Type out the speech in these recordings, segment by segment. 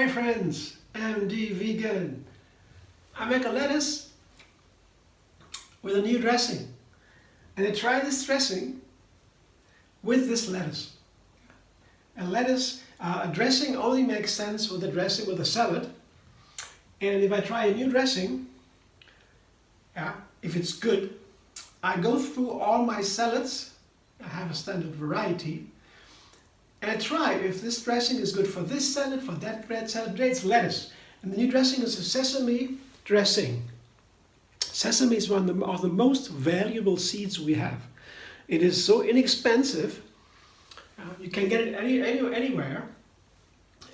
Hi friends, MD Vegan. I make a lettuce with a new dressing. And I try this dressing with this lettuce. A dressing only makes sense with a dressing with a salad. And if I try a new dressing, if it's good, I go through all my salads. I have a standard variety. And I try if this dressing is good for this salad, for that bread salad. Today it's lettuce. And the new dressing is a sesame dressing. Sesame is one of the most valuable seeds we have. It is so inexpensive. You can get it anywhere.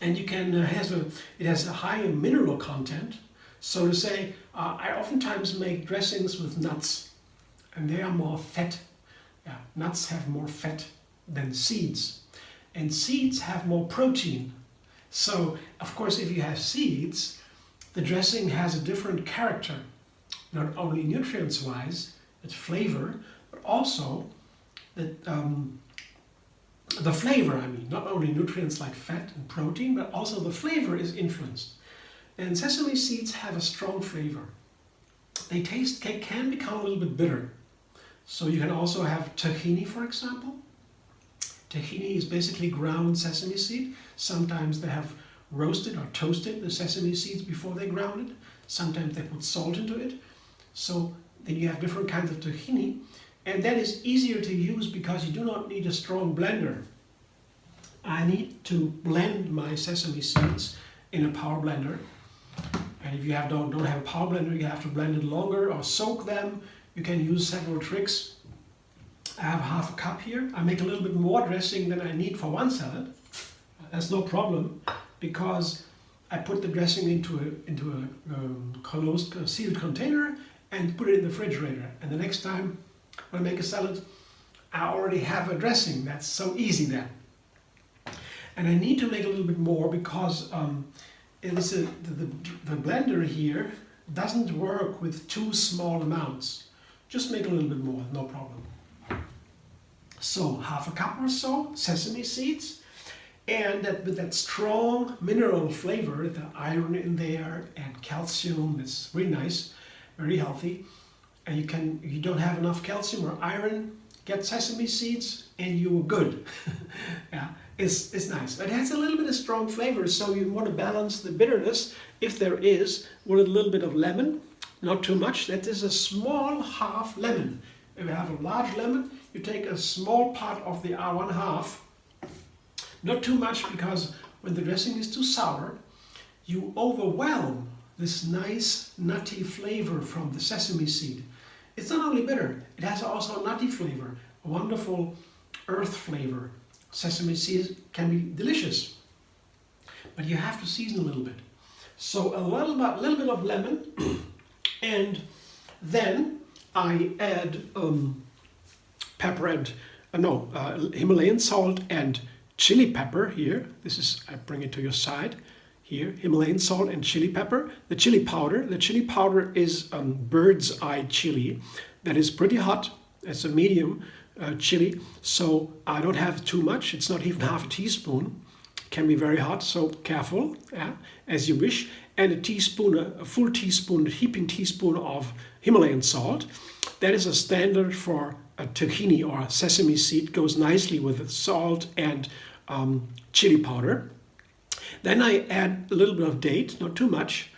And you can it has a high mineral content. So to say, I oftentimes make dressings with nuts. And they are more fat. Nuts have more fat than seeds. And seeds have more protein. So, of course, if you have seeds, the dressing has a different character. Not only nutrients-wise, its flavor, but also the flavor, not only nutrients like fat and protein, but also the flavor is influenced. And sesame seeds have a strong flavor. They can become a little bit bitter. So you can also have tahini, for example. Tahini is basically ground sesame seed. Sometimes they have roasted or toasted the sesame seeds before they ground it. Sometimes they put salt into it. So then you have different kinds of tahini. And that is easier to use because you do not need a strong blender. I need to blend my sesame seeds in a power blender. And if you don't have a power blender, you have to blend it longer or soak them. You can use several tricks. I have half a cup here. I make a little bit more dressing than I need for one salad. That's no problem because I put the dressing into a closed, sealed container and put it in the refrigerator. And the next time when I make a salad, I already have a dressing. That's so easy then. And I need to make a little bit more because the blender here doesn't work with too small amounts. Just make a little bit more, no problem. So half a cup or so sesame seeds, and with that strong mineral flavor, the iron in there and calcium, it's really nice, very healthy. And you don't have enough calcium or iron, get sesame seeds and you're good. It's nice. It has a little bit of strong flavor, so you want to balance the bitterness, if there is, with a little bit of lemon, not too much. That is a small half lemon. If you have a large lemon, you take a small part of the one half, not too much, because when the dressing is too sour, you overwhelm this nice nutty flavor from the sesame seed. It's not only bitter, it has also a nutty flavor, a wonderful earth flavor. Sesame seeds can be delicious, but you have to season a little bit. So a little bit of lemon, and then I add pepper and Himalayan salt and chili pepper here. I bring it to your side here. Himalayan salt and chili pepper. The chili powder. The chili powder is bird's eye chili that is pretty hot. It's a medium chili, so I don't have too much. It's not even half a teaspoon. It can be very hot, so careful, as you wish. And a full teaspoon, a heaping teaspoon of Himalayan salt. That is a standard for a tahini or a sesame seed. Goes nicely with salt and chili powder. Then I add a little bit of date, not too much.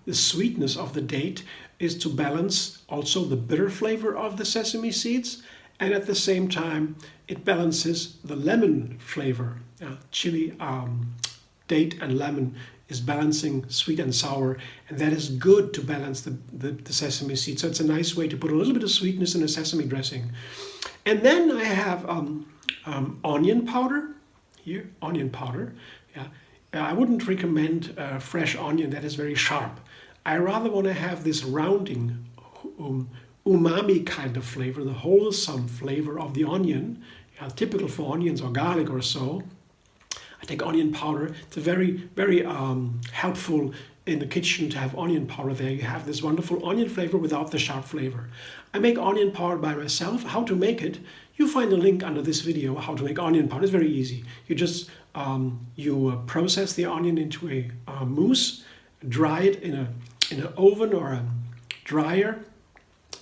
The sweetness of the date is to balance also the bitter flavor of the sesame seeds, and at the same time it balances the lemon flavor. Chili, date and lemon is balancing sweet and sour, and that is good to balance the sesame seed. So it's a nice way to put a little bit of sweetness in a sesame dressing. And then I have onion powder here, onion powder. I wouldn't recommend fresh onion, that is very sharp. I rather want to have this rounding umami kind of flavor, the wholesome flavor of the onion, typical for onions or garlic or so. I take onion powder. It's a very, very helpful in the kitchen to have onion powder there. You have this wonderful onion flavor without the sharp flavor. I make onion powder by myself. How to make it? You find a link under this video how to make onion powder. It's very easy. You just process the onion into a mousse, dry it in an oven or a dryer,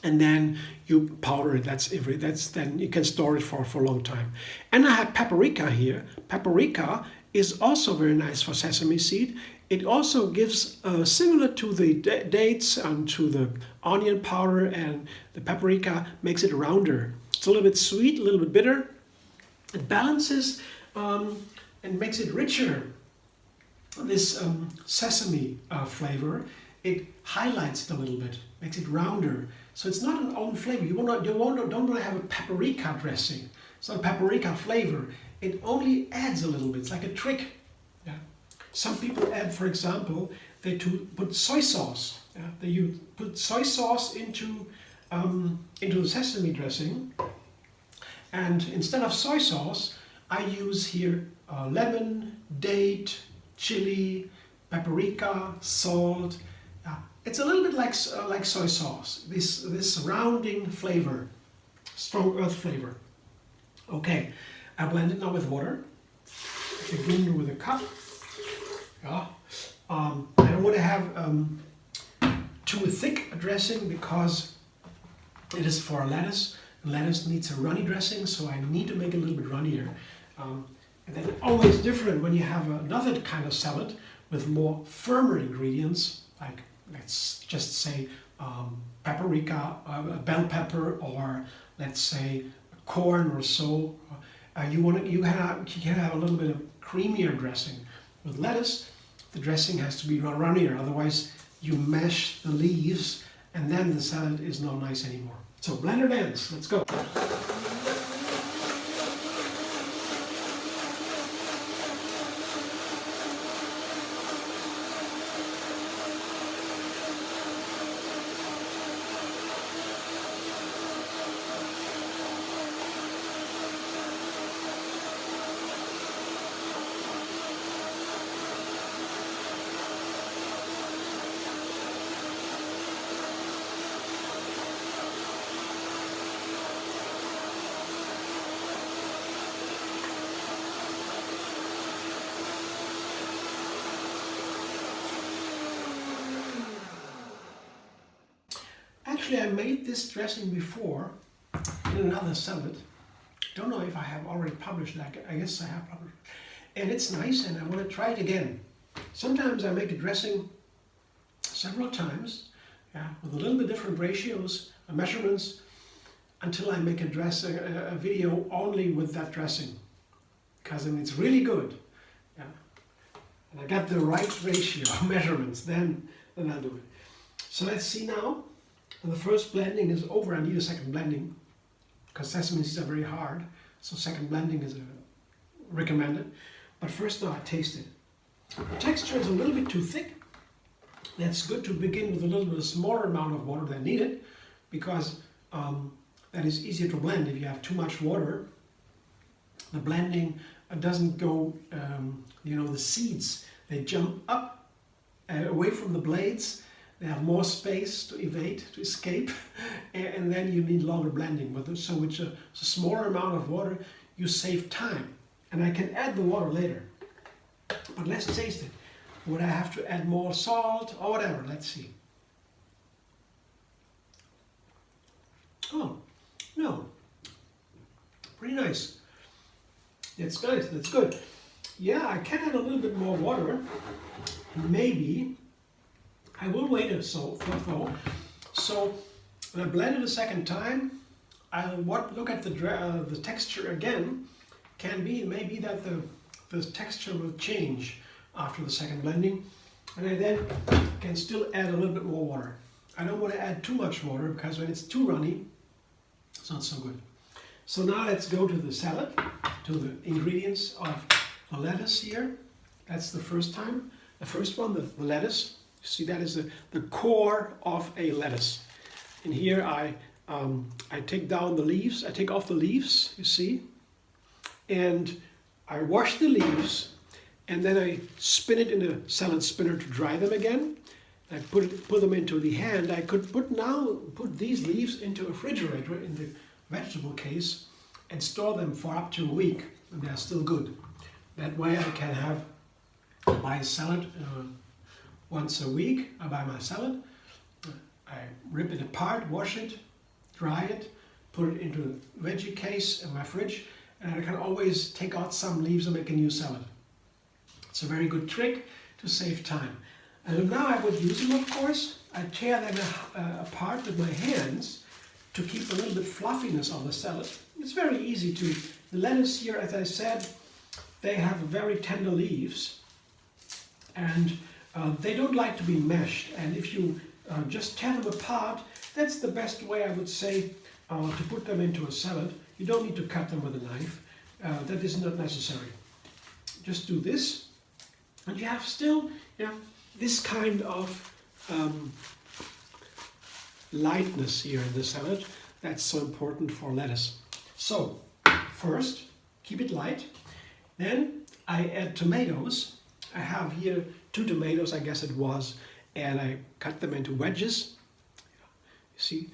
and then you powder it. Then you can store it for a long time. And I have paprika here. Paprika is also very nice for sesame seed. It also gives, similar to the dates and to the onion powder, and the paprika makes it rounder. It's a little bit sweet, a little bit bitter. It balances and makes it richer. This sesame flavor, it highlights it a little bit, makes it rounder. So it's not an own flavor. You don't want to have a paprika dressing. It's not a paprika flavor. It only adds a little bit. It's like a trick. Yeah. Some people add, for example, they put soy sauce. Yeah. They put soy sauce into the sesame dressing, and instead of soy sauce, I use here lemon, date, chili, paprika, salt. It's a little bit like soy sauce. This rounding flavor, strong earth flavor. Okay, I blend it now with water. Begin with a cup. Yeah. I don't want to have too thick a dressing because it is for lettuce. Lettuce needs a runny dressing, so I need to make it a little bit runnier. And then always different when you have another kind of salad with more firmer ingredients, like let's just say paprika, bell pepper, or let's say corn or so. You can have a little bit of creamier dressing. With lettuce, the dressing has to be runnier, otherwise you mash the leaves and then the salad is not nice anymore. So blender dance, let's go. Actually, I made this dressing before in another salad. Don't know if I have already published it. I guess I have published it. And it's nice, and I want to try it again. Sometimes I make a dressing several times, with a little bit different ratios and measurements, until I make a video only with that dressing. Because it's really good. Yeah. And I got the right ratio measurements, then I'll do it. So let's see now. And the first blending is over. I need a second blending because sesame seeds are very hard, so second blending is recommended. But first now I taste it. The texture is a little bit too thick. That's good to begin with a little bit smaller amount of water than needed, because that is easier to blend. If you have too much water, the blending doesn't go, the seeds, they jump up away from the blades. They have more space to escape, and then you need longer blending. So with a smaller amount of water, you save time. And I can add the water later. But let's taste it. Would I have to add more salt or whatever? Let's see. Oh, no. Pretty nice. That's good. That's good. Yeah, I can add a little bit more water. Maybe. I will wait a so. So when I blend it a second time, I'll look at the texture again. Maybe that the texture will change after the second blending, and I then can still add a little bit more water. I don't want to add too much water because when it's too runny, it's not so good. So now let's go to the salad, to the ingredients of the lettuce here. That's the first one, the lettuce. You see, that is the core of a lettuce. And here I take down the leaves. I take off the leaves, you see, and I wash the leaves, and then I spin it in a salad spinner to dry them again. I put them into the hand. I could put these leaves into a refrigerator in the vegetable case, and store them for up to a week, and they're still good. That way I can buy a salad once a week. I buy my salad, I rip it apart, wash it, dry it, put it into a veggie case in my fridge, and I can always take out some leaves and make a new salad. It's a very good trick to save time. And now I would use them, of course. I tear them apart with my hands to keep a little bit fluffiness on the salad. It's very easy to. The lettuce here, as I said, they have very tender leaves, and they don't like to be mashed. And if you just tear them apart, that's the best way, I would say, to put them into a salad. You don't need to cut them with a knife. That is not necessary. Just do this, and you have still this kind of lightness here in the salad. That's so important for lettuce. So first, keep it light. Then I add tomatoes. I have here 2 tomatoes, I guess it was, and I cut them into wedges. You see,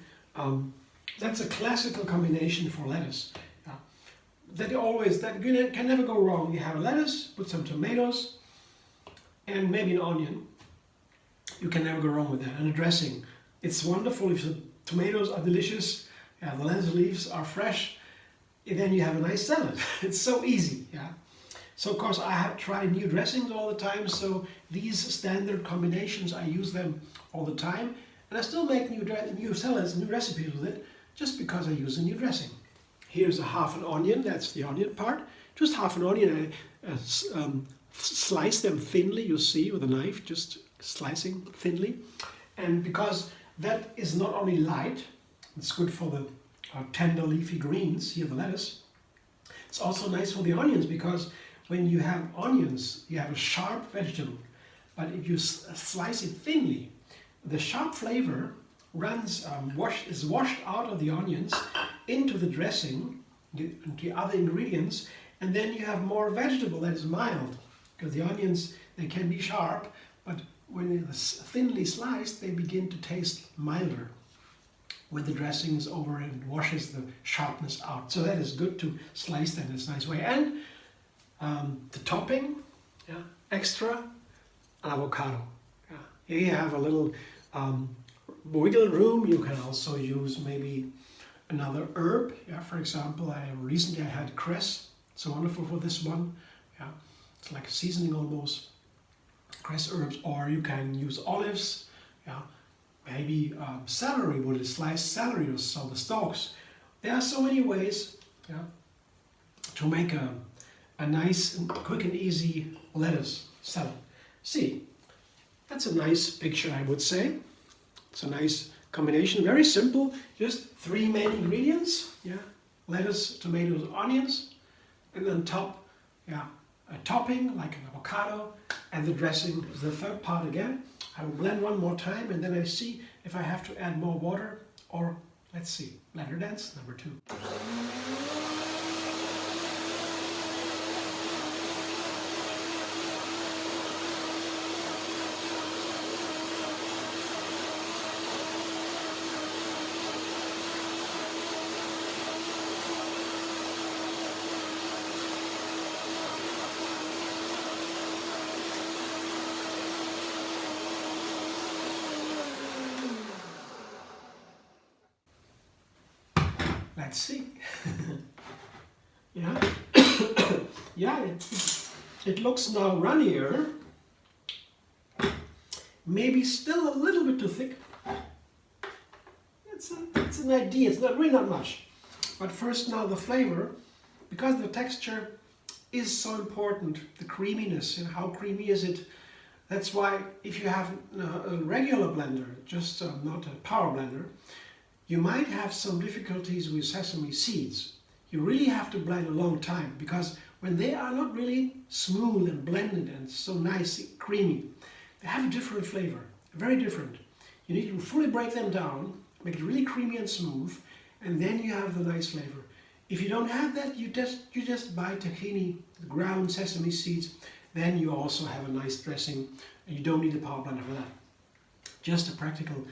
that's a classical combination for lettuce. That you can never go wrong. You have a lettuce, put some tomatoes, and maybe an onion. You can never go wrong with that. And a dressing. It's wonderful if the tomatoes are delicious, the lettuce leaves are fresh, and then you have a nice salad. It's so easy. So of course I have tried new dressings all the time, so these standard combinations, I use them all the time, and I still make new salads, new recipes with it, just because I use a new dressing. Here's a half an onion, that's the onion part. Just half an onion, I slice them thinly, you see, with a knife, just slicing thinly. And because that is not only light, it's good for the tender leafy greens, here the lettuce. It's also nice for the onions, because when you have onions, you have a sharp vegetable. But if you slice it thinly, the sharp flavor is washed out of the onions into the dressing, the other ingredients, and then you have more vegetable that is mild. Because the onions, they can be sharp, but when it's thinly sliced, they begin to taste milder when the dressing is over and washes the sharpness out. So that is good to slice them in this nice way. And the topping, extra, an avocado. Here you have a little wiggle room. You can also use maybe another herb. For example, recently I had cress. It's so wonderful for this one. It's like a seasoning almost. Cress herbs, or you can use olives. Maybe celery, would sliced celery, or so the stalks. There are so many ways to make a nice, quick and easy lettuce salad. See, that's a nice picture, I would say. It's a nice combination, very simple, just 3 main ingredients, lettuce, tomatoes, onions, and then top, a topping like an avocado, and the dressing is the third part again. I will blend one more time, and then I see if I have to add more water, or let's see, blender dance number 2. Let's see. It looks now runnier. Maybe still a little bit too thick. It's an idea. It's really not much. But first, now the flavor, because the texture is so important. The creaminess, how creamy is it? That's why if you have a regular blender, just not a power blender, you might have some difficulties with sesame seeds. You really have to blend a long time, because when they are not really smooth and blended and so nice, creamy, they have a different flavor, very different. You need to fully break them down, make it really creamy and smooth, and then you have the nice flavor. If you don't have that, you just buy tahini, ground sesame seeds, then you also have a nice dressing, and you don't need a power blender for that. Just a practical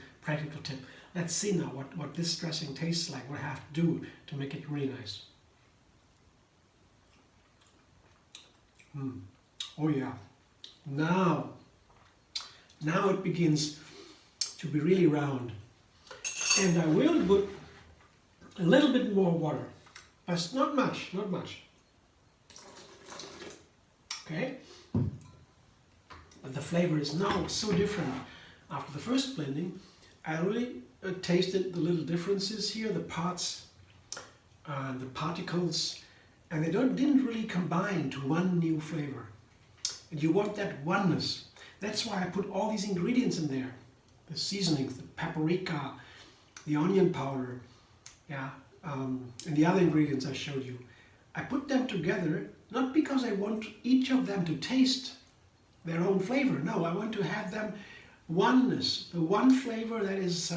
tip. Let's see now what this dressing tastes like, what I have to do to make it really nice. Oh yeah. Now it begins to be really round. And I will put a little bit more water, but not much, not much. Okay? But the flavor is now so different. After the first blending, I really tasted the little differences here, the parts, the particles, and they didn't really combine to one new flavor. And you want that oneness. That's why I put all these ingredients in there. The seasonings, the paprika, the onion powder, yeah, and the other ingredients I showed you. I put them together, not because I want each of them to taste their own flavor. No, I want to have them oneness, the one flavor that is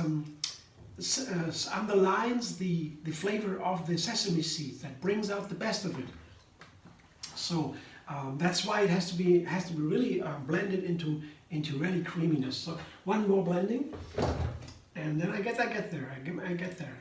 underlines the flavor of the sesame seeds, that brings out the best of it. So that's why it has to be really blended into really creaminess. So one more blending, and then I get there. I get there.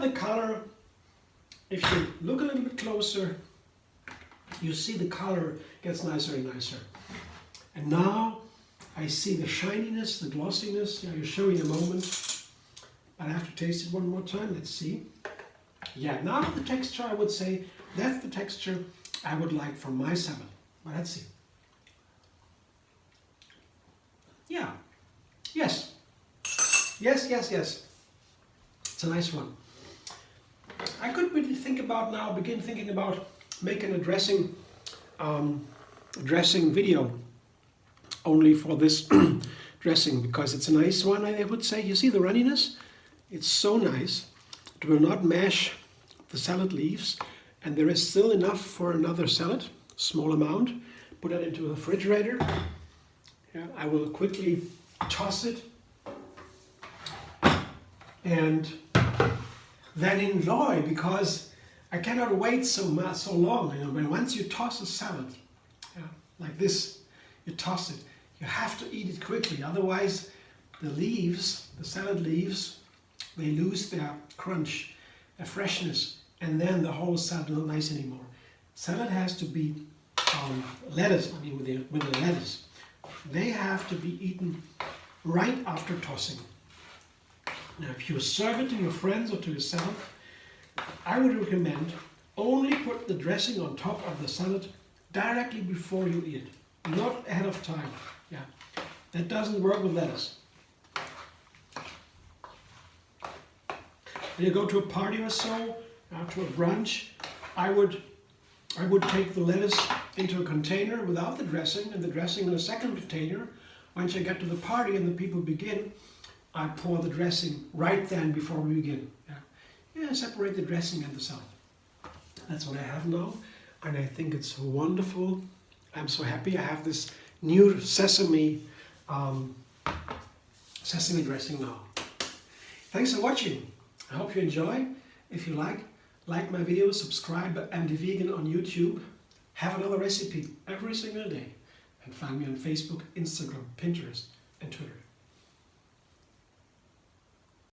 The color, if you look a little bit closer, you see the color gets nicer and nicer. And now I see the shininess, the glossiness. Yeah, you'll show you in a moment. I have to taste it one more time. Let's see. Yeah, now the texture, I would say, that's the texture I would like for my salad. But let's see. Yeah. Yes. Yes, yes, yes. It's a nice one. I could begin thinking about making a dressing video only for this dressing, because it's a nice one, I would say. You see the runniness? It's so nice. It will not mash the salad leaves, and there is still enough for another salad, small amount. Put that into the refrigerator. Yeah, I will quickly toss it and then enjoy, because I cannot wait so long. You know, when once you toss a salad, yeah, like this, you toss it. You have to eat it quickly, otherwise the leaves, the salad leaves, they lose their crunch, their freshness, and then the whole salad is not nice anymore. Salad has to be lettuce. I mean, with the lettuce, they have to be eaten right after tossing. Now, if you serve it to your friends or to yourself, I would recommend only put the dressing on top of the salad directly before you eat it, not ahead of time. Yeah, that doesn't work with lettuce. When you go to a party or so, to a brunch, I would take the lettuce into a container without the dressing, and the dressing in a second container. Once I get to the party and the people begin, I pour the dressing right then before we begin. Yeah, separate the dressing and the salad. That's what I have now, and I think it's wonderful. I'm so happy I have this new sesame dressing now. Thanks for watching. I hope you enjoy. If you like my videos, subscribe at MD Vegan on YouTube. Have another recipe every single day. And find me on Facebook, Instagram, Pinterest, and Twitter.